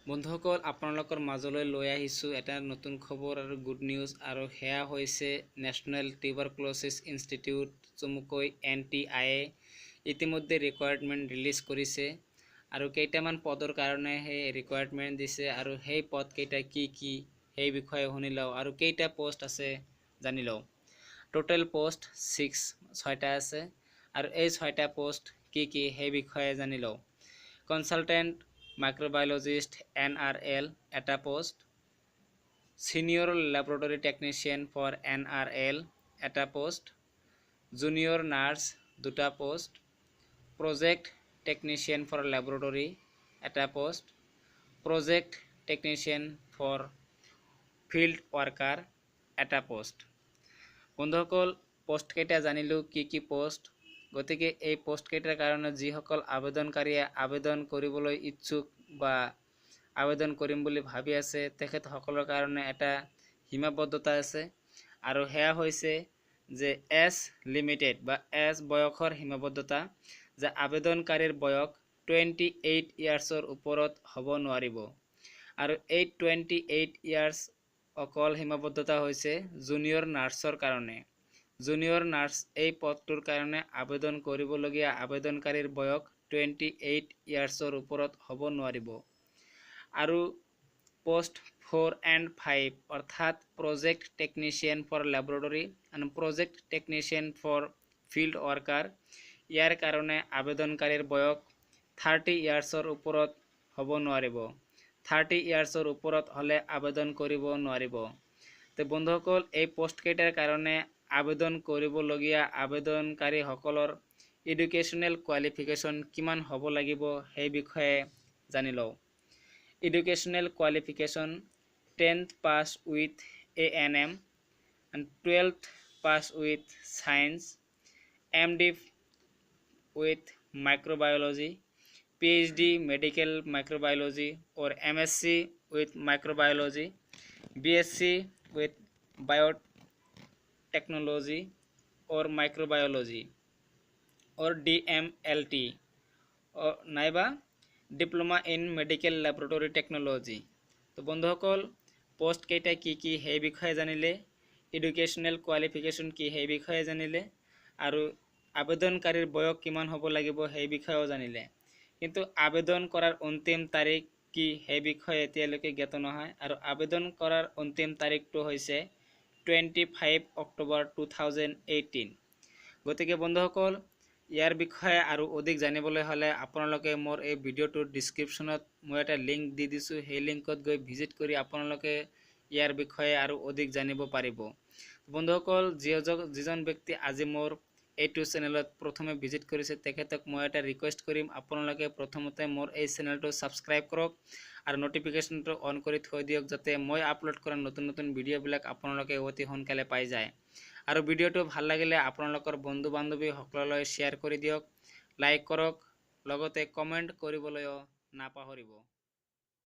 বন্ধুসকল আপোনালোকৰ মাজলৈ লৈ আহিছোঁ এটা নতুন খবৰ আৰু গুড নিউজ আৰু হেয়া হৈছে নেশ্যনেল টিউবাৰকুলোচিছ ইনষ্টিটিউট চমুকৈ NTI ইতিমধ্যে ৰিকুৱাৰমেণ্ট ৰিলিজ কৰিছে আৰু কেইটামান পদৰ কাৰণে সেই ৰিকুৱাৰমেণ্ট দিছে আৰু সেই পদ কেইটা কি সেই বিষয়ে শুনি লওঁ আৰু কেইটা পোষ্ট আছে জানি লওঁ। টোটেল পোষ্ট 6টা আছে আৰু এই 6টা পোষ্ট কি সেই বিষয়ে জানি লওঁ। কনসালটেন্ট মাইক্ৰোবায়োলজিষ্ট NRL এটা post, senior laboratory technician for NRL এটা পোষ্ট, জুনিয়ৰ নাৰ্ছ দুটা post, project technician for laboratory এটা post, project technician for field worker এটা পোষ্ট। বন্ধুসকল পোষ্ট কেইটা জানিলো কি পোষ্ট। গতিকে এই পোষ্ট কেইটাৰ কাৰণে যিসকল আবেদনকাৰীয়ে আবেদন কৰিবলৈ ইচ্ছুক বা আবেদন কৰিম বুলি ভাবি আছে তেখেতসকলৰ কাৰণে এটা সীমাবদ্ধতা আছে আৰু হেয়া হৈছে যে এজ লিমিটেড বা এজ বয়সৰ সীমাবদ্ধতা, যে আবেদনকাৰীৰ বয়স 28 ইয়াৰ্ছৰ ওপৰত হ'ব নোৱাৰিব আৰু এই 28 ইয়াৰ্ছ অকল সীমাবদ্ধতা হৈছে জুনিয়ৰ নাৰ্ছৰ কাৰণে। জুনিয়ৰ নাৰ্ছ এই পদটোৰ কাৰণে আবেদন কৰিবলগীয়া আবেদনকাৰীৰ বয়স 28 ইয়াৰ্ছৰ ওপৰত হ'ব নোৱাৰিব আৰু পোষ্ট 4 and 5 অৰ্থাৎ প্ৰজেক্ট টেকনিচিয়ান ফৰ ল্যাবৰেটৰী আৰু project technician for field worker, ইয়াৰ কাৰণে আবেদনকাৰীৰ বয়স 30 ইয়াৰ্ছৰ ওপৰত হ'ব নোৱাৰিব। 30 ইয়াৰ্ছৰ ওপৰত হ'লে আবেদন কৰিব নোৱাৰিব। তো বন্ধুসকল এই পোষ্ট কেইটাৰ কাৰণে আবেদন কৰিবলগীয়া আবেদনকাৰীসকলৰ এডুকেশ্যনেল কোৱালিফিকেশ্যন কিমান হ'ব লাগিব সেই বিষয়ে জানি লওঁ। Educational qualification 10th pass with ANM and 12th pass with science, MD with microbiology, PhD medical microbiology or MSc with microbiology, BSc with biotechnology or microbiology or DMLT or নাইবা diploma in medical laboratory technology. তো বন্ধুসকল post কেইটা কি সেই বিষয়ে জানিলে, educational qualification কি সেই বিষয়ে জানিলে আৰু আবেদনকাৰীৰ বয়স কিমান হ'ব লাগিব সেই বিষয়েও জানিলে, কিন্তু আবেদন কৰাৰ অন্তিম তাৰিখ কি সেই বিষয়ে এতিয়ালৈকে জ্ঞাত নহয় আৰু আবেদন কৰাৰ অন্তিম তাৰিখটো হৈছে 25 অক্টোবৰ 2018। গতিকে বন্ধুসকল ইয়াৰ বিষয়ে আৰু অধিক জানিবলৈ হ'লে আপোনালোকে মোৰ এই ভিডিঅ'টোৰ ডিসক্ৰিপশ্যনত মই এটা লিংক দি দিছোঁ, সেই লিংকত গৈ ভিজিট কৰি আপোনালোকে ইয়াৰ বিষয়ে আৰু অধিক জানিব পাৰিব। বন্ধুসকল যিজন ব্যক্তি আজি মোৰ এইটো চেনেলত প্ৰথমে ভিজিট কৰিছে তেখেতক মই এটা ৰিকুৱেষ্ট কৰিম, আপোনালোকে প্ৰথমতে মোৰ এই চেনেলটো ছাবস্ক্ৰাইব কৰক আৰু নটিফিকেশ্যনটো অন কৰি থৈ দিয়ক যাতে মই আপলোড কৰা নতুন ভিডিঅ'বিলাক আপোনালোকে অতি সোনকালে পাই যায়। আৰু ভিডিঅ'টো ভাল লাগিলে আপোনালোকৰ বন্ধু বান্ধৱীসকললৈ শ্বেয়াৰ কৰি দিয়ক, লাইক কৰক, লগতে কমেণ্ট কৰিবলৈও নাপাহৰিব।